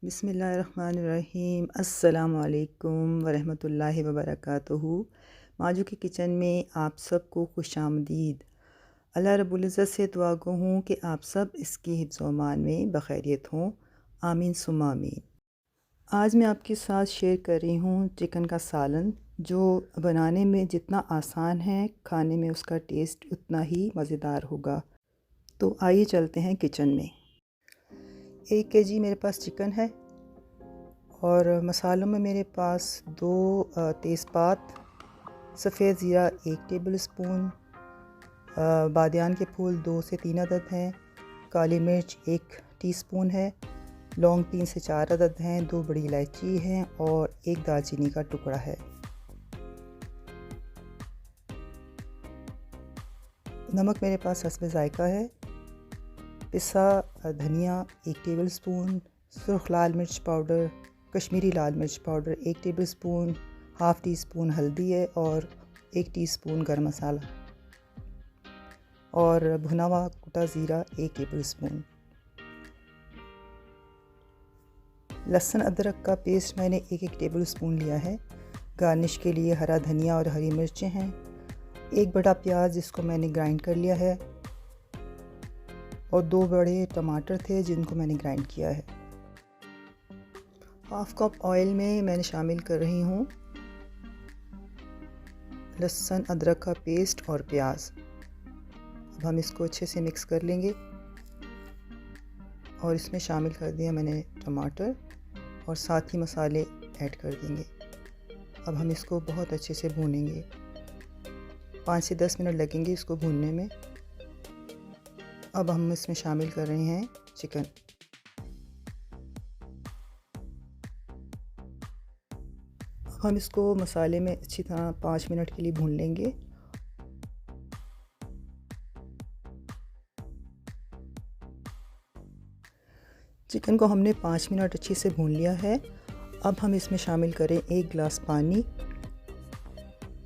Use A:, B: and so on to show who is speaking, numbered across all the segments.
A: बिस्मिल्लाहिर्रहमानिर्रहीम। अस्सलाम वालेकुम वरहमतुल्लाहि वबरकातुहू। माजू की किचन में आप सबको खुशामदीद। अल्लाह रब्बुल इज़्ज़त से दुआ गो हूँ कि आप सब इसकी हिफ्ज़ व अमान में बखैरियत हों। आमीन सुम्मा आमीन। आज मैं आपके साथ शेयर कर रही हूँ चिकन का सालन, जो बनाने में जितना आसान है खाने में उसका टेस्ट उतना ही मज़ेदार होगा। तो आइए चलते हैं किचन में। 1 केजी मेरे पास चिकन है और मसालों में मेरे पास 2 तेज़पात, सफ़ेद ज़ीरा 1 टेबल स्पून, बादियान के फूल 2 से 3 अदद हैं, काली मिर्च 1 टीस्पून है, लौंग 3 से 4 अदद हैं, 2 बड़ी इलायची हैं और 1 दालचीनी का टुकड़ा है। नमक मेरे पास हस्बे ज़ायका है। पिसा धनिया 1 टेबल स्पून, सुर्ख लाल मिर्च पाउडर, कश्मीरी लाल मिर्च powder 1 table spoon, half tea spoon हल्दी है और 1 टीस्पून गरम मसाला और भुना हुआ कुटा ज़ीरा 1 टेबल स्पून। लहसुन अदरक का पेस्ट मैंने 1 टेबल स्पून लिया है। गार्निश के लिए हरा धनिया और हरी मिर्चें हैं। 1 बड़ा प्याज जिसको मैंने ग्राइंड कर लिया है और 2 बड़े टमाटर थे जिनको मैंने ग्राइंड किया है। हाफ़ कप ऑयल में मैंने शामिल कर रही हूँ लहसुन अदरक का पेस्ट और प्याज। अब हम इसको अच्छे से मिक्स कर लेंगे और इसमें शामिल कर दिया मैंने टमाटर और साथ ही मसाले ऐड कर देंगे। अब हम इसको बहुत अच्छे से भूनेंगे। 5 से 10 मिनट लगेंगे इसको भूनने में। अब हम इसमें शामिल कर रहे हैं चिकन। अब हम इसको मसाले में अच्छी तरह 5 मिनट के लिए भून लेंगे। चिकन को हमने 5 मिनट अच्छे से भून लिया है। अब हम इसमें शामिल करें 1 गिलास पानी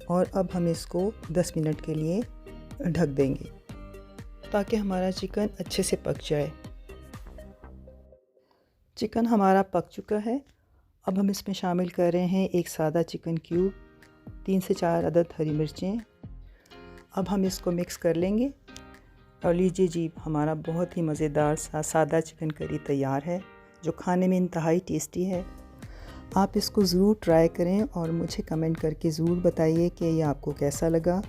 A: और अब हम इसको 10 मिनट के लिए ढक देंगे ताकि हमारा चिकन अच्छे से पक जाए। चिकन हमारा पक चुका है। अब हम इसमें शामिल कर रहे हैं 1 सादा चिकन क्यूब, 3 से 4 अदद हरी मिर्चें। अब हम इसको मिक्स कर लेंगे और लीजिए जी, हमारा बहुत ही मज़ेदार सादा चिकन करी तैयार है, जो खाने में इंतहाई टेस्टी है। आप इसको ज़रूर ट्राई करें और मुझे कमेंट करके ज़रूर बताइए कि ये आपको कैसा लगा।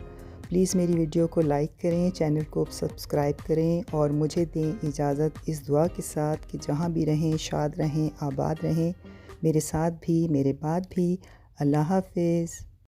A: प्लीज़ मेरी वीडियो को लाइक करें, चैनल को सब्सक्राइब करें और मुझे दें इजाज़त इस दुआ के साथ कि जहाँ भी रहें शाद रहें, आबाद रहें, मेरे साथ भी मेरे बाद भी। अल्लाह हाफ़िज़।